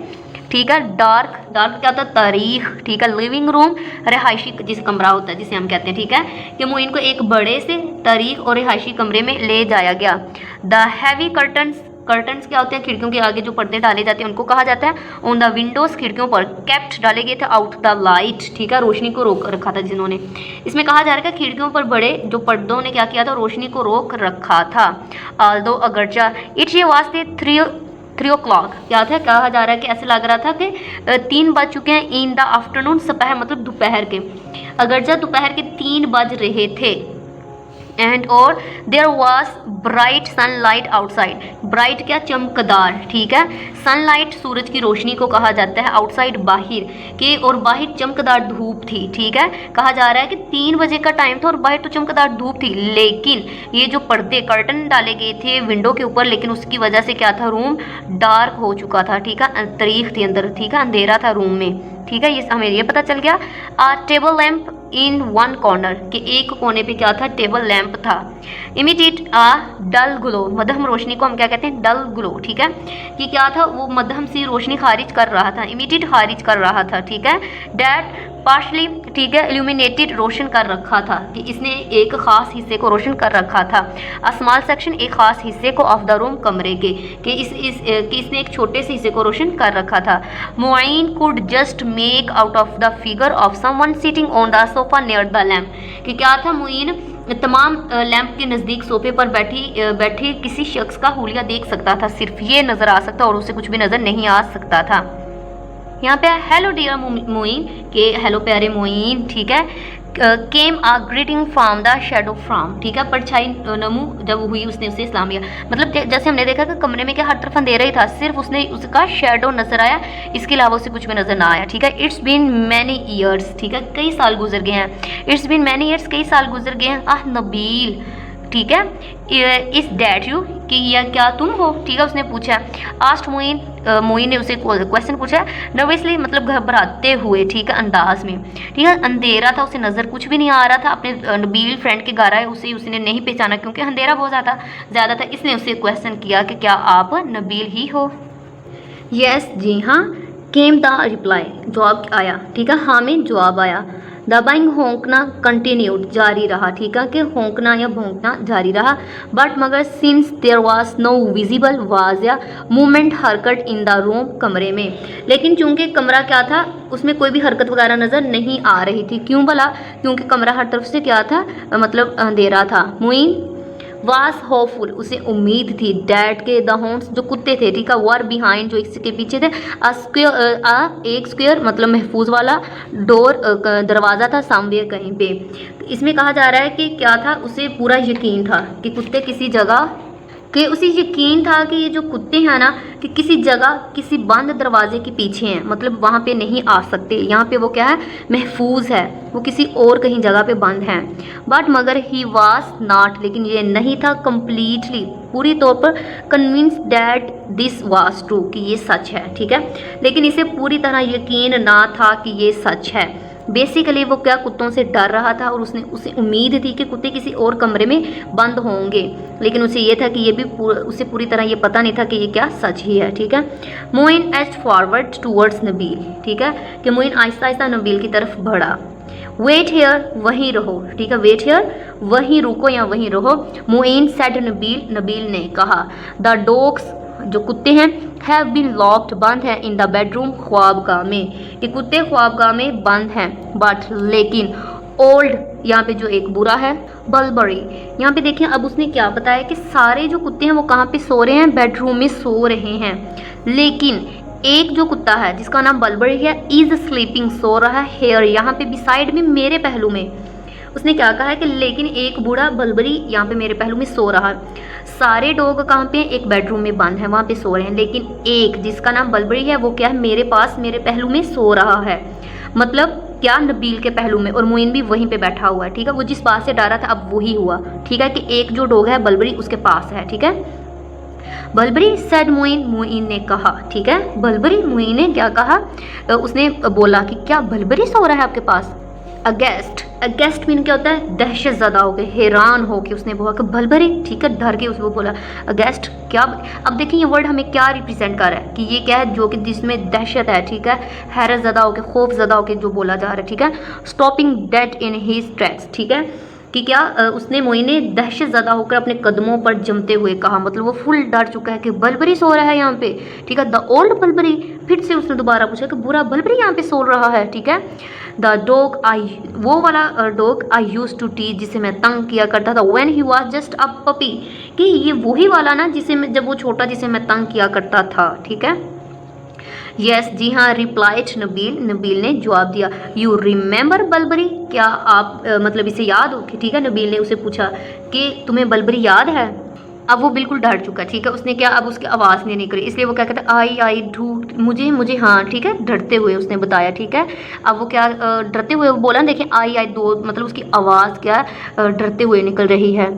ठीक है, डार्क क्या होता है, तारीख, ठीक है, लिविंग रूम, रिहायशी जिस कमरा होता है जिसे हम कहते हैं, ठीक है, कि मोइन को एक बड़े से तारीख और रिहायशी कमरे में ले जाया गया। द हैवी कर्टन्स क्या होते हैं, खिड़कियों के आगे जो पर्दे डाले जाते हैं उनको कहा जाता है। ऑन द विंडोज़, खिड़कियों पर। केप्ट, डाले गए थे। आउट द लाइट, ठीक है, रोशनी को रोक रखा था जिन्होंने। इसमें कहा जा रहा है कि खिड़कियों पर बड़े जो पर्दों ने क्या किया था, रोशनी को रोक रखा था। ऑल्दो अगरचा इट ये वास्ते 3 o'clock, क्या था, कहा जा रहा है कि ऐसे लग रहा था कि 3 बज चुके हैं। इन द आफ्टरनून, दोपहर मतलब दोपहर के, अगरचा दोपहर के 3 बज रहे थे। एंड और there was bright sunlight outside, bright क्या, चमकदार, ठीक है। सनलाइट, सूरज की रोशनी को कहा जाता है। आउटसाइड, बाहर के, और बाहर चमकदार धूप थी, ठीक है। कहा जा रहा है कि 3 बजे का टाइम था और बाहर तो चमकदार धूप थी, लेकिन ये जो पर्दे कर्टन डाले गए थे विंडो के ऊपर, लेकिन उसकी वजह से क्या था, रूम डार्क हो चुका था, ठीक है, तारीख थी अंदर, ठीक है, अंधेरा था रूम में, ठीक है। ये हमें ये पता चल गया। Table lamp in one corner, के एक कोने पे क्या था, टेबल लैंप था। इमिटेट आ डल ग्लो, मध्यम रोशनी को हम क्या कहते हैं, डल ग्लो, ठीक है। कि क्या था, वो मध्यम सी रोशनी खारिज कर रहा था, इमिटेट खारिज कर रहा था, ठीक है। डैट पार्शली, ठीक है, इल्यूमिनेटेड, रोशन कर रखा था, कि इसने एक खास हिस्से को रोशन कर रखा था। अ स्मॉल सेक्शन, एक खास हिस्से को, ऑफ द रूम, कमरे के, कि इसने एक छोटे से हिस्से को रोशन कर रखा था। Moin could just make out of the figure of someone sitting on the sofa near the lamp, कि क्या था, मोइन तमाम लैंप के नज़दीक सोफे पर बैठे किसी शख्स का हुलिया देख सकता था, सिर्फ ये नज़र आ सकता और उसे कुछ भी नज़र नहीं आ सकता था। यहाँ पे हेलो डियर मोइन, के हेलो प्यारे मोइन, ठीक है। Came a greeting from the shadow from, ठीक है, परछाई नमू जब हुई उसने उसे सलाम किया, मतलब जैसे हमने देखा कि कमरे में क्या हर तरफ अंधेरा ही था, सिर्फ उसका शेडो नजर आया, इसके अलावा उसे कुछ भी नजर ना आया, ठीक है। इट्स बीन मैनी ईयर्स, ठीक है, कई साल गुजर गए हैं। इट्स बीन मैनी ईयर्स, कई साल गुजर गए हैं। आह नबील, ठीक है, इज डैट यू, कि यह क्या तुम हो, ठीक है, उसने पूछा। आस्ट मोइन, मोइन ने उसे क्वेश्चन पूछा नर्वसली, मतलब घबराते हुए, ठीक है, अंदाज में, ठीक है। अंधेरा था, उसे नज़र कुछ भी नहीं आ रहा था, अपने नबील फ्रेंड के घर आए, उसे उसने नहीं पहचाना क्योंकि अंधेरा बहुत ज़्यादा था, इसलिए उसे क्वेश्चन किया कि क्या आप नबील ही हो। यस, जी हाँ, केम द रिप्लाई, जवाब आया, ठीक है, हाँ में जवाब आया। द बाइंग होंकना कंटिन्यूड, जारी रहा, ठीक है, कि होंकना या भोंकना जारी रहा। बट मगर since there was no visible was या मूवमेंट, हरकत इन द रूम, कमरे में, लेकिन चूंकि कमरा क्या था, उसमें कोई भी हरकत वगैरह नज़र नहीं आ रही थी। क्यों भला? क्योंकि कमरा हर तरफ से क्या था, मतलब अंधेरा था। मुइन वाज होपफुल, उसे उम्मीद थी, डैट के द होंड्स, जो कुत्ते थे, ठीक है, वर बिहाइंड, जो इसके पीछे थे, एक स्क्वेयर मतलब महफूज वाला डोर, दरवाज़ा था, सामवेयर, कहीं पे। इसमें कहा जा रहा है कि क्या था, उसे पूरा यकीन था कि कुत्ते किसी जगह, कि उसे यकीन था कि ये जो कुत्ते हैं ना, कि किसी जगह किसी बंद दरवाजे के पीछे हैं, मतलब वहाँ पे नहीं आ सकते, यहाँ पे वो क्या है, महफूज है, वो किसी और कहीं जगह पे बंद हैं। बट मगर ही वाज नॉट, लेकिन ये नहीं था कम्प्लीटली, पूरी तौर पर convince that this was true, कि ये सच है, ठीक है, लेकिन इसे पूरी तरह यकीन ना था कि ये सच है। बेसिकली वो क्या, कुत्तों से डर रहा था और उसे उम्मीद थी कि कुत्ते किसी और कमरे में बंद होंगे, लेकिन उसे ये था कि ये भी उसे पूरी तरह ये पता नहीं था कि ये क्या सच ही है, ठीक है। मोइन एस्ट फॉरवर्ड टूवर्ड्स नबील, ठीक है, कि मोइन आहिस्ता आहिस्ता नबील की तरफ बढ़ा। वेट हेयर, वहीं रहो, ठीक है, वेट हेयर, वहीं रुको या वहीं रहो। मोइन सेड नबील, नबील ने कहा। द डॉग्स, जो कुत्ते हैं, हैव बीन लॉक्ड, बंद है, इन द बेडरूम, ख्वाबगाह में, कि कुत्ते ख्वाबगाह में बंद हैं। बट लेकिन ओल्ड, यहाँ पे जो एक बुरा है, बल्बरी, यहाँ पे देखिए, अब उसने क्या बताया कि सारे जो कुत्ते हैं वो कहाँ पे सो रहे हैं, बेडरूम में सो रहे हैं, लेकिन एक जो कुत्ता है जिसका नाम बल्बरी है, इज स्लीपिंग, सो रहा है, हेयर, यहाँ पे बिसाइड में, मेरे पहलू में। उसने क्या कहा है कि लेकिन एक बूढ़ा बल्बरी यहाँ पे मेरे पहलू में सो रहा है। सारे डॉग कहाँ पे, एक बेडरूम में बंद है, वहाँ पे सो रहे हैं, लेकिन एक जिसका नाम बल्बरी है वो क्या है, मेरे पास, मेरे पहलू में सो रहा है, मतलब क्या, नबील के पहलू में, और मोइन भी वहीं पे बैठा हुआ है, ठीक है। वो जिस बात से डरा था अब वही हुआ, ठीक है, कि एक जो डॉग है बल्बरी उसके पास है, ठीक है। बल्बरी सेड मोइन, मोइन ने कहा, ठीक है, बल्बरी, मोइन ने क्या कहा, उसने बोला कि क्या बल्बरी सो रहा है आपके पास। अगेस्ट, अगेस्ट मीन क्या होता है, दहशत ज़दा हो गए, हैरान हो के उसने बोला कि भलभरी, ठीक है, डर के उसको बोला अगेस्ट, क्या। अब देखिए ये वर्ड हमें क्या रिप्रेजेंट कर रहा है, कि ये क्या है, जो कि जिसमें दहशत है, ठीक है, हैरत ज़दा हो के, खौफ ज़दा हो के जो बोला जा रहा है, ठीक है। Stopping dead in his tracks, ठीक है, कि क्या, उसने, मोइन ने दहशत ज़दा होकर अपने कदमों पर जमते हुए कहा, मतलब वो फुल डर चुका है कि बल्बरी सो रहा है यहाँ पे, ठीक है। द ओल्ड बल्बरी, फिर से उसने दोबारा पूछा कि बुरा बल्बरी यहाँ पे सो रहा है, ठीक है। द डॉग आई, वो वाला dog I use to teach, जिसे मैं तंग किया करता था, when he was just a puppy, कि ये वही वाला ना जिसे मैं, जब वो छोटा, जिसे मैं तंग किया करता था, ठीक है। यस, जी हाँ, रिप्लाइड नबील, नबील ने जवाब दिया। यू रिमेंबर बल्बरी, क्या आप मतलब इसे याद हो, ठीक है। नबील ने उसे पूछा कि तुम्हें बल्बरी याद है। अब वो बिल्कुल डर चुका, ठीक है, उसने क्या, अब उसकी आवाज़ नहीं निकली, इसलिए वो क्या कहता है, आई ढूंढ, मुझे हाँ, ठीक है, डरते हुए उसने बताया, ठीक है। अब वो क्या, डरते हुए वो बोला, देखिए आई दो, मतलब उसकी आवाज़ क्या, डरते हुए निकल रही है।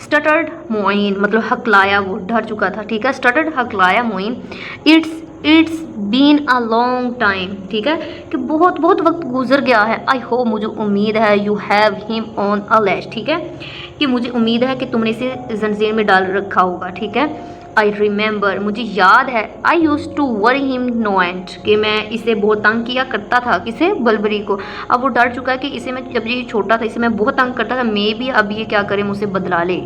स्टटर्ड मोइन, मतलब हकलाया, वो डर चुका था, ठीक है। स्टटर्ड, हकलाया Moin. It's been a long time, ठीक है, कि बहुत वक्त गुजर गया है। आई होप, मुझे उम्मीद है, you have him on a leash, ठीक है, कि मुझे उम्मीद है कि तुमने इसे जंजीर में डाल रखा होगा, ठीक है। आई रिमेंबर, मुझे याद है, I use to worry him no end, कि मैं इसे बहुत तंग किया करता था, किसे, बल्बरी को। अब वो डर चुका है कि इसे मैं, जब ये छोटा था, इसे मैं बहुत तंग करता था, मे भी अब ये क्या करे, मुझसे बदला ले।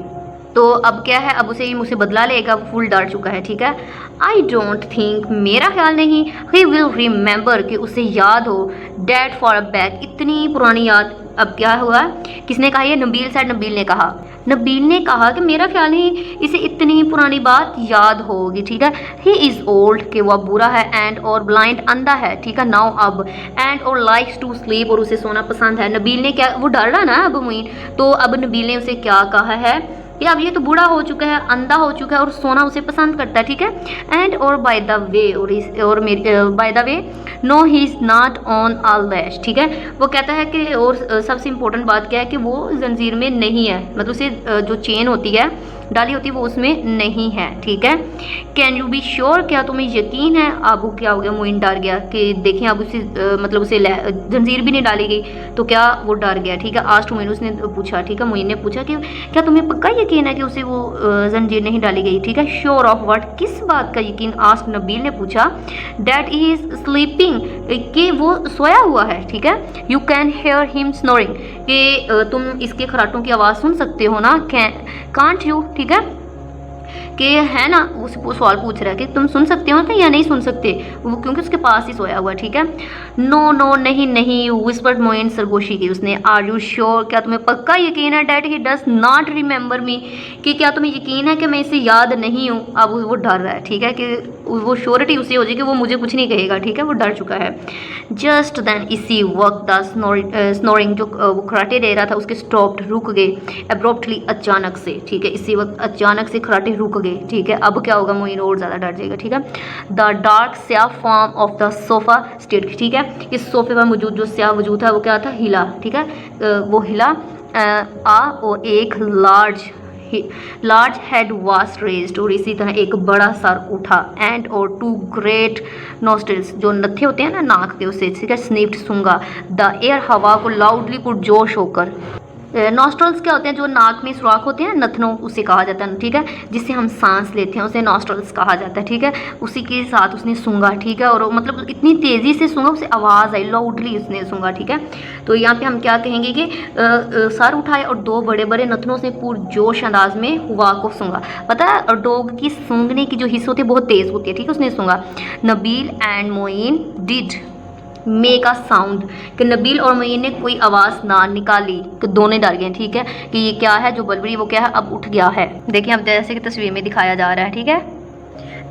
तो अब क्या है, अब उसे ये मुझसे बदला लेगा, फुल डर चुका है, ठीक है। आई डोंट थिंक, मेरा ख्याल नहीं, ही विल रिमेंबर, कि उसे याद हो, डैट फॉर अ बैक, इतनी पुरानी याद। अब क्या हुआ, किसने कहा ये, नबील साहब, नबील ने कहा। नबील ने कहा कि मेरा ख्याल नहीं इसे इतनी पुरानी बात याद होगी, ठीक है। ही इज़ ओल्ड, कि वह बुरा है, एंड और ब्लाइंड, अंधा है, ठीक है। नाउ अब, एंड और लाइक्स टू स्लीप, और उसे सोना पसंद है। नबील ने क्या, वो डर रहा ना अब मोइन, तो अब नबील ने उसे क्या कहा है कि अब ये तो बूढ़ा हो चुका है, अंधा हो चुका है और सोना उसे पसंद करता है, ठीक है। एंड और बाय द वे, और by the way no he is not on all that, ठीक है। वो कहता है कि और सबसे इम्पोर्टेंट बात क्या है कि वो जंजीर में नहीं है, मतलब उसे जो चेन होती है डाली होती है वो उसमें नहीं है, ठीक है। कैन यू बी श्योर, क्या तुम्हें यकीन है। अब क्या हो गया, मोइन डर गया कि देखें अब उसे मतलब उसे जंजीर भी नहीं डाली गई तो क्या वो डर गया, ठीक है। आस्ट मोइन, उसने पूछा, ठीक है, मोइन ने पूछा कि क्या तुम्हें पक्का यकीन है कि उसे वो जंजीर नहीं डाली गई, ठीक है। श्योर ऑफ व्हाट, किस बात का यकीन, आस्ट नबील ने पूछा। डैट ही इज स्लीपिंग, कि वो सोया हुआ है, ठीक है। You can hear him snoring, कि तुम इसके खराटों की आवाज़ सुन सकते हो ना, कांट यू, ठीक है, कि है ना, वो सवाल पूछ रहा है कि तुम सुन सकते हो ना या नहीं सुन सकते, वो क्योंकि उसके पास ही सोया हुआ, ठीक है। नो नो, नहीं नहीं, विस्पर्ड मोइन, सरगोशी की उसने। आर यू श्योर, क्या तुम्हें पक्का यकीन है। That he does not remember मी, कि क्या तुम्हें यकीन है कि मैं इसे याद नहीं हूँ। अब वो डर रहा है, ठीक है, कि वो श्योरिटी उसे हो जाए कि वो मुझे कुछ नहीं कहेगा, ठीक है, वो डर चुका है। जस्ट देन, इसी वक्त द स्नोरिंग, जो वो खराटे दे रहा था उसके स्टॉप्ड, रुक गए। एब्रप्टली, अचानक से, ठीक है, इसी वक्त अचानक से खराटे रुक गए, ठीक है। अब क्या होगा, मोइन और ज़्यादा डर जाएगा, ठीक है। द डार्क स्याह form of the sofa state, ठीक है, इस सोफे पर मौजूद जो स्याह वजूद था वो क्या था, हिला, ठीक है, वो हिला। और एक लार्ज हेड वाज रेज्ड, और इसी तरह एक बड़ा सर उठा। एंड और टू ग्रेट नोस्ट्रिल्स, जो नत्थे होते हैं ना नाक के, उसे, ठीक है, स्निफ्ड, सूंघा। द एयर, हवा को, लाउडली, पुरजोश होकर। नॉस्ट्रल्स क्या होते हैं, जो नाक में सुराख होते हैं, नथनों, उसे कहा जाता है, ठीक है, जिससे हम सांस लेते हैं उसे नॉस्ट्रल्स कहा जाता है, ठीक है। उसी के साथ उसने सूंघा, ठीक है, और मतलब इतनी तेज़ी से सूंघा, उसे आवाज़ आई, लाउडली उसने सूंघा, ठीक है। तो यहाँ पे हम क्या कहेंगे कि सर उठाए और दो बड़े बड़े नथनों से पुरजोश अंदाज में हवा को सूंघा। पता है, और डॉग की सूंघने की जो हिस्से होती है बहुत तेज़ होती है, ठीक है, उसने सूंघा। Nabeel and Moin did make a sound, कि नबील और मोइन ने कोई आवाज़ ना निकाली, कि दोनों डर गए, ठीक है, कि ये क्या है, जो बलबरी वो क्या है, अब उठ गया है। देखिए हम जैसे कि तस्वीर में दिखाया जा रहा है, ठीक है।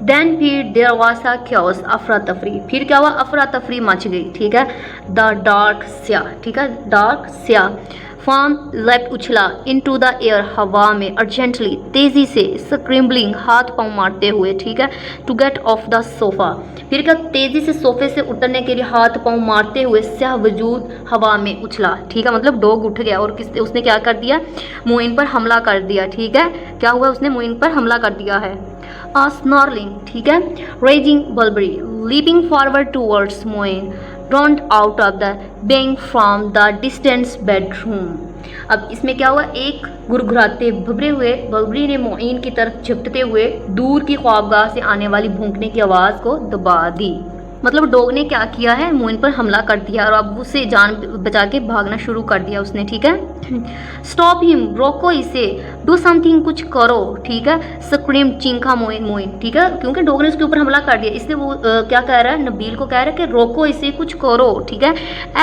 देन फिर देयर वाज अ क्योस, अफरा तफरी, फिर क्या हुआ, अफरा तफरी मच गई, ठीक है। द डार्क स्याह, ठीक है, डार्क स्याह फॉर्म लेफ्ट, उछला, इनटू द एयर, हवा में, अर्जेंटली, तेज़ी से, स्क्रैम्बलिंग, हाथ पांव मारते हुए, ठीक है, to get off the sofa, फिर क्या, तेज़ी से सोफे से उतरने के लिए हाथ पांव मारते हुए स्याह वजूद हवा में उछला, ठीक है, मतलब डॉग उठ गया और उसने क्या कर दिया, मोइन पर हमला कर दिया, ठीक है। क्या हुआ, उसने मोइन पर हमला कर दिया है। स्नॉर्लिंग, ठीक है, raging Bulbury, leaping forward towards Moin, drowned out of the bang from the distance bedroom. अब इसमें क्या हुआ, एक गुरगुराते भभरे हुए बल्बरी ने मोइन की तरफ झपटते हुए दूर की ख्वाबगाह से आने वाली भूंकने की आवाज़ को दबा दी। मतलब डॉग ने क्या किया है, मोइन पर हमला कर दिया और अब उसे जान बचा के भागना शुरू कर दिया उसने, ठीक है। स्टॉप हिम, रोको इसे, डू समथिंग, कुछ करो, ठीक है। स्क्रीम, चीखा मोइन, ठीक है, क्योंकि डॉग ने उसके ऊपर हमला कर दिया, इसलिए वो क्या कह रहा है, नबील को कह रहा है कि रोको इसे, कुछ करो, ठीक है।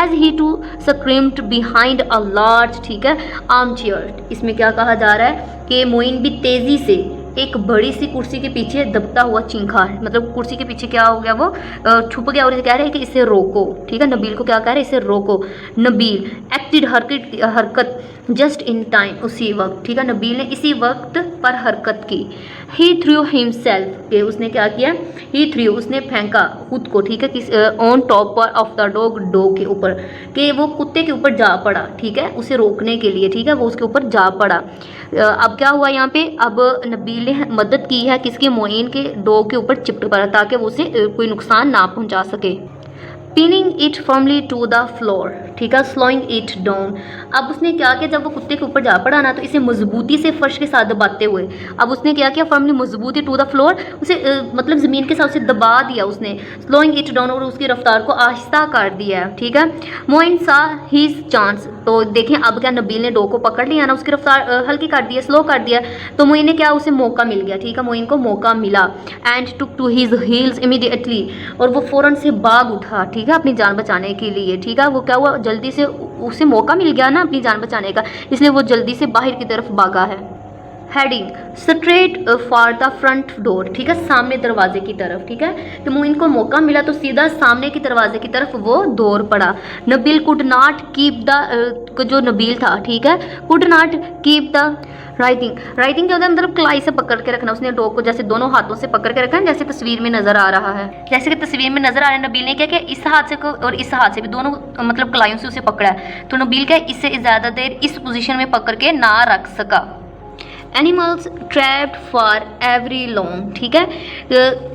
As he too screamed behind a large, ठीक है, आर्म चेयर, इसमें क्या कहा जा रहा है कि मोइन भी तेज़ी से एक बड़ी सी कुर्सी के पीछे दबता हुआ चीखा, मतलब कुर्सी के पीछे क्या हो गया, वो छुप गया और कह रहे हैं कि इसे रोको, ठीक है। नबील को क्या कह रहे हैं, इसे रोको। नबील एक्टेड, हरकत, जस्ट इन टाइम, उसी वक्त, ठीक है, नबील ने इसी वक्त पर हरकत की। ही थ्रू हिमसेल्फ, उसने क्या किया, ही थ्रू, उसने फेंका खुद को, ठीक है, किस, ऑन टॉप पर ऑफ द डॉग के ऊपर, कि वो कुत्ते के ऊपर जा पड़ा, ठीक है, उसे रोकने के लिए, ठीक है, वो उसके ऊपर जा पड़ा। अब क्या हुआ यहाँ पे, अब नबील ने मदद की है किसके, मोइन के डॉग के ऊपर चिपट पड़ा ताकि वो उसे कोई नुकसान ना पहुँचा सके। Pinning it firmly to the floor, ठीक है, स्लोइंग इट डाउन। अब उसने क्या किया, जब वो कुत्ते के ऊपर जा पड़ा ना, तो इसे मजबूती से फर्श के साथ दबाते हुए, अब उसने क्या किया, फर्मली, मजबूती, टू द फ्लोर, उसे मतलब ज़मीन के साथ उसे दबा दिया उसने। स्लोइंग इट डाउन, और उसकी रफ्तार को आहिस्ता कर दिया, ठीक है। मोइन सा हीज चांस, तो देखें अब क्या, नबील ने डॉग को पकड़ लिया ना, उसकी रफ्तार हल्की कर दिया, स्लो कर दिया, तो मोइन ने क्या, उसे मौका मिल गया, ठीक है, मोइन को मौका मिला। And took to his heels immediately, और वो फ़ौरन से भाग उठा, ठीक है, अपनी जान बचाने के लिए, ठीक है। वो क्या हुआ, जल्दी से उसे मौका मिल गया ना अपनी जान बचाने का, इसलिए वो जल्दी से बाहर की तरफ भागा है। Heading straight for the front door, ठीक है, सामने दरवाजे की तरफ, ठीक है। तो मोइन को मौका मिला तो सीधा सामने की दरवाजे की तरफ वो दौड़ पड़ा। Nabeel could not keep the, जो नबील था, ठीक है, could not keep the writing. Writing क्या होता है, मतलब कलाई से पकड़ के रखना। उसने डॉग को जैसे दोनों हाथों से पकड़ के रखा है, जैसे तस्वीर में नजर आ रहा है। जैसे कि तस्वीर में नजर आ रहा है, नबील ने क्या किया, इस हाथ से को और इस हाथ से भी, दोनों मतलब कलाइयों से उसे पकड़ा है। तो नबील क्या इससे ज़्यादा देर इस पोजीशन में पकड़ के ना रख सका। Animals trapped for every long, ठीक है।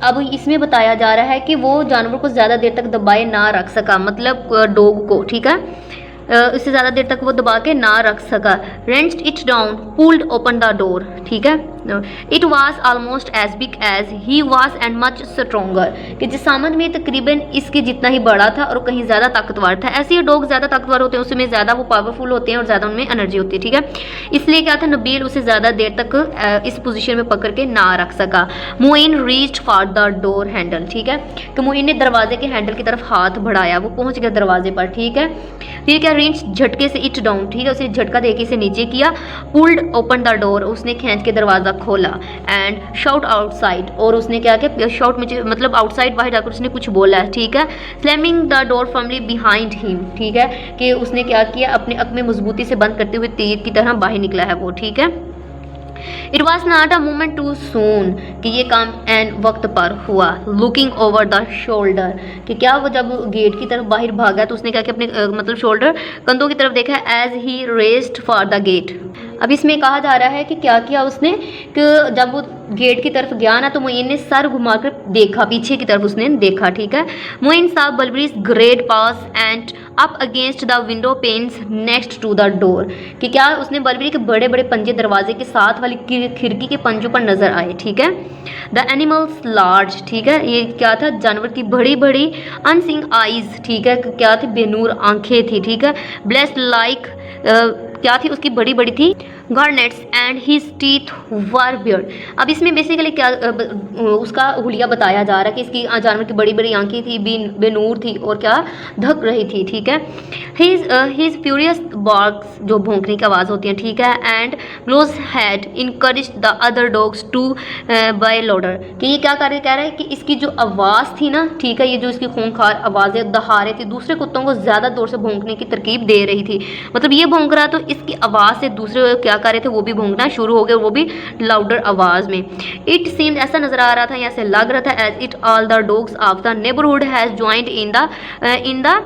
अब इसमें बताया जा रहा है कि वो जानवर को ज़्यादा देर तक दबाए ना रख सका, मतलब डॉग को, ठीक है, इससे ज़्यादा देर तक वो दबा के ना रख सका। Wrenched it down, pulled open the door, ठीक है। It was almost as big as he was and much stronger, कि जिस सामन में तकरीबन इसके जितना ही बड़ा था और कहीं ज़्यादा ताकतवर था। ऐसे ही डॉग ज़्यादा ताकतवर होते हैं, उसमें ज़्यादा वो पावरफुल होते हैं और ज़्यादा उनमें एनर्जी होती है, ठीक है। इसलिए क्या था, नबील उसे ज़्यादा देर तक इस पोजीशन में पकड़ के ना रख सका। Moin reached for the door handle, ठीक है। तो मोइन ने दरवाजे के हैंडल की तरफ हाथ बढ़ाया, वो पहुँच गया दरवाजे पर, ठीक है। फिर क्या, रेंच झटके से इट डाउन, ठीक है, उसे झटका देके इसे नीचे किया। पुल्ड ओपन द डोर, उसने खींच के दरवाज़ा खोला। एंड शाउट आउटसाइड, और उसने क्या किया, शाउट में मतलब आउटसाइड बाहर जाकर उसने कुछ बोला है, ठीक है। Slamming the door firmly behind him, ठीक है, कि उसने क्या किया, अपने अक में मजबूती से बंद करते हुए तीर की तरह बाहर निकला है वो, ठीक है। It was not a moment too soon, कि ये काम एन वक्त पर हुआ। लुकिंग ओवर द शोल्डर, कि क्या वो जब गेट की तरफ बाहर भागा तो उसने क्या किया, अपने मतलब शोल्डर, कंधों की तरफ देखा। As he raced for the gate, अब इसमें कहा जा रहा है कि क्या किया उसने, कि जब वो गेट की तरफ गया ना तो मोइन ने सर घुमाकर देखा, पीछे की तरफ उसने देखा, ठीक है। मोइन साहब Bulbury's great paws and up against the window panes next to the door, कि क्या उसने बलबरी के बड़े बड़े पंजे दरवाजे के साथ वाली खिड़की के पंजों पर नजर आए, ठीक है। द एनिमल्स लार्ज, ठीक है, ये क्या था, जानवर की बड़ी बड़ी अनसिंग आईज, ठीक है, क्या थी, बेनूर आंखें थी, ठीक है। ब्लेस्ड लाइक, क्या थी, उसकी बड़ी बड़ी थी garnets and his teeth were bared. अब इसमें बेसिकली क्या उसका हुलिया बताया जा रहा है कि इसकी जानवर की बड़ी बड़ी आंखें थी, बेनूर थी और क्या धक रही थी, ठीक है। हिज फ्यूरियस बार्क्स, जो भौंकने की आवाज़ होती है, ठीक है। And blows had encourage the other dogs to bay louder, कि ये क्या कह रहा है कि इसकी जो आवाज़ थी ना, ठीक है, ये जो इसकी खूंखार आवाज़ें दहा रही थी, दूसरे कुत्तों को ज़्यादा जोर से भौंकने की तरकीब दे रही थी। मतलब ये भौंक रहा तो इसकी आवाज़ से दूसरे क्या कर रहे थे, वो भी भौंकना शुरू हो गए, वो भी लाउडर आवाज़ में। इट सीम्ड, ऐसा नजर आ रहा था, या ऐसे लग रहा था, as it all the dogs of the neighbourhood has joined in the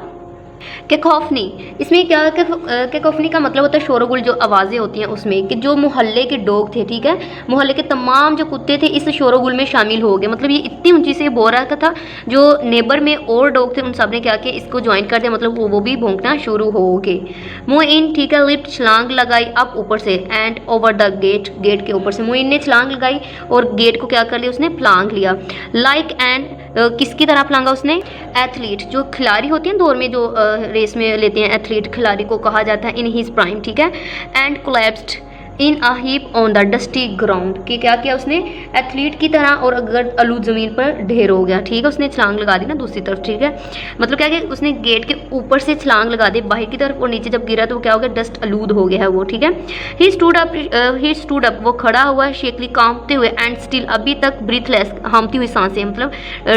cacophony. इसमें क्या, कैकोफनी का मतलब होता है शोरगुल, जो आवाज़ें होती हैं उसमें, कि जो मोहल्ले के डॉग थे, ठीक है, मोहल्ले के तमाम जो कुत्ते थे इस शोरगुल में शामिल हो गए। मतलब ये इतनी ऊंची से बोल रहा था, जो नेबर में और डॉग थे उन सब ने क्या किया, इसको ज्वाइन कर दिया, मतलब वो भी भौंकना शुरू हो गए। मोइन, ठीक है, लिफ्ट, छलांग लगाई अप ऊपर से, and over the gate, gate के ऊपर से मोइन ने छलांग लगाई और गेट को क्या कर लिया, उसने फलांग लिया। लाइक एंड, किसकी तरह फलांगा उसने, एथलीट, जो खिलाड़ी होते हैं दौड़ में, जो रेस में लेते हैं, एथलीट खिलाड़ी को कहा जाता है, इन हिज प्राइम, ठीक है। And collapsed in a heap on the dusty ground, कि क्या किया उसने, एथलीट की तरह और अगर आलूद ज़मीन पर ढेर हो गया, ठीक है, उसने छलांग लगा दी ना दूसरी तरफ, ठीक है। मतलब क्या कि उसने गेट के ऊपर से छलांग लगा दी बाहर की तरफ, और नीचे जब गिरा तो वो क्या हो गया, डस्ट आलूद हो गया है वो, ठीक है। ही स्टूड अप, वो खड़ा हुआ है, शेकली, कांपते हुए, एंड स्टिल, अभी तक ब्रीथलेस, हामती हुई सांसें, मतलब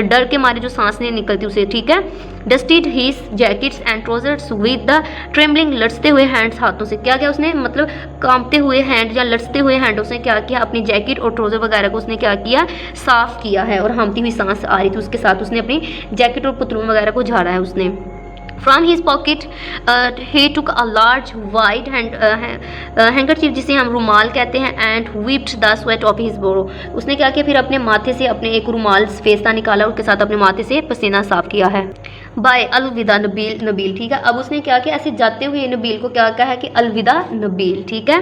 डर के मारे जो सांस नहीं निकलती उसे, ठीक है। Dusted his jackets and trousers with the trembling, लड़ते हुए हैंड्स, हाथों से, क्या किया उसने, मतलब कांपते हुए हैंड या लड़ते हुए हैंडों से क्या किया, अपनी जैकेट और ट्राउजर वगैरह को उसने क्या किया, साफ किया है। और हामती हुई सांस आ रही थी उसके साथ, उसने अपनी जैकेट और पतलून वगैरह को झाड़ा है उसने। From his pocket he took a large white handkerchief, जिसे हम रुमाल कहते हैं, and wiped the sweat of his brow। उसने क्या किया, फिर अपने माथे से अपने एक रुमाल फेस्ता निकाला और उसके साथ अपने माथे से पसीना साफ किया है। बाय अलविदा नबील, ठीक है। अब उसने क्या किया, ऐसे जाते हुए नबील को क्या कहा है कि अलविदा नबील, ठीक है।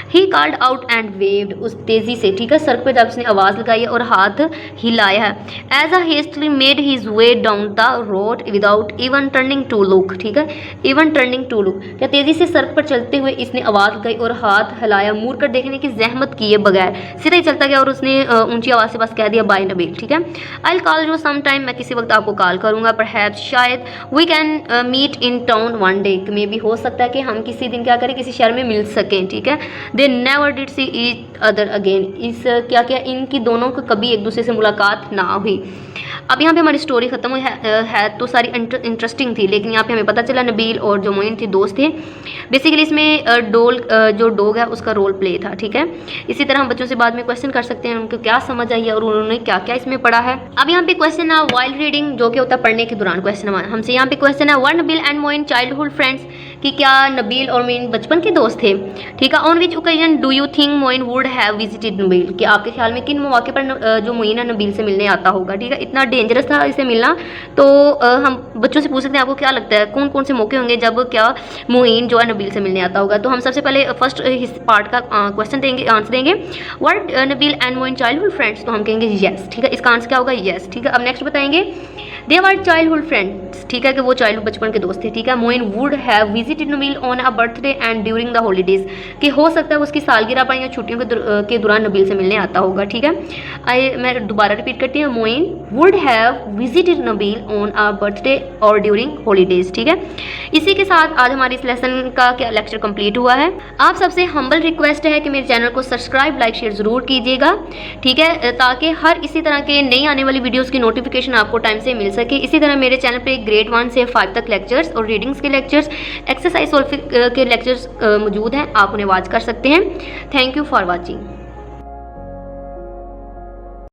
He called out and waived, उस तेजी से, ठीक है, सर पे जब उसने आवाज़ लगाई है और हाथ हिलाया है। As a hastily made his way down the road without even turning to look, ठीक है, इवन टर्निंग टू लुक, क्या तेजी से सड़क पर चलते हुए इसने आवाज़ लगाई और हाथ हिलाया, मुड़ कर देखने की जहमत किए बगैर सीधा ही चलता गया और उसने ऊंची आवाज़ से बस कह दिया बाय नबील, ठीक है। I will call you some time, मैं किसी वक्त आपको कॉल करूँगा, परहैप्स शायद we can meet in town one day, maybe हो सकता है कि हम किसी दिन क्या करें, किसी शहर में मिल सकें, ठीक है। They never did see each other again, इस क्या क्या इनकी दोनों को कभी एक दूसरे से मुलाकात ना हुई। अब यहाँ पे हमारी स्टोरी ख़त्म हुई है तो सारी इंटरेस्टिंग थी, लेकिन यहाँ पे हमें पता चला नबील और जो मोइन थे दोस्त थे। बेसिकली इसमें जो डॉग है उसका रोल प्ले था, ठीक है। इसी तरह हम बच्चों से बाद में क्वेश्चन कर सकते हैं उनको क्या समझ आई है और उन्होंने क्या क्या इसमें पढ़ा है। अब यहाँ पे क्वेश्चन है वाइल रीडिंग, जो कि होता है पढ़ने के दौरान क्वेश्चन हमसे। यहाँ पे क्वेश्चन है were Nabeel and Moin childhood friends, कि क्या नबील और मोइन बचपन के दोस्त थे, ठीक है। On which occasion do you think Moin would have visited Nabeel, कि आपके ख्याल में किन मौके पर जो मोइन है नबील से मिलने आता होगा, ठीक है। इतना डेंजरस था इसे मिलना, तो हम बच्चों से पूछ सकते हैं आपको क्या लगता है कौन कौन से मौके होंगे जब क्या मोइन जो है नबील से मिलने आता होगा। तो हम सबसे पहले फर्स्ट पार्ट का क्वेश्चन देंगे, आंसर देंगे were Nabeel and Moin childhood friends, तो हम कहेंगे येस, ठीक है। इसका आंसर क्या होगा, येस, ठीक है। अब नेक्स्ट बताएंगे दे वर चाइल्डहुड फ्रेंड्स, ठीक है, कि वो चाइल्डहुड बचपन के दोस्त थे, ठीक है। Moin would have visited Nabeel on a birthday and during the holidays, कि हो सकता है उसकी सालगिरह पर या छुट्टियों के दौरान नबील से मिलने आता होगा, ठीक है। मैं दोबारा रिपीट करती हूँ, Moin would have visited Nabeel on a birthday और ड्यूरिंग हॉलीडेज, ठीक है। इसी के साथ आज हमारी इस लेसन का क्या लेक्चर कंप्लीट हुआ है। आप सबसे हम्बल रिक्वेस्ट है कि मेरे चैनल को सब्सक्राइब लाइक शेयर ज़रूर कीजिएगा, ठीक है, ताकि हर इसी तरह के नई आने वाली वीडियोस की नोटिफिकेशन आपको टाइम से मिल सके। इसी तरह मेरे चैनल पे ग्रेड 1 से 5 तक लेक्चर्स और रीडिंग्स के लेक्चर्स, एक्सरसाइज सॉल्विंग के लेक्चर्स मौजूद हैं, आप उन्हें वॉच कर सकते हैं। Thank you for watching.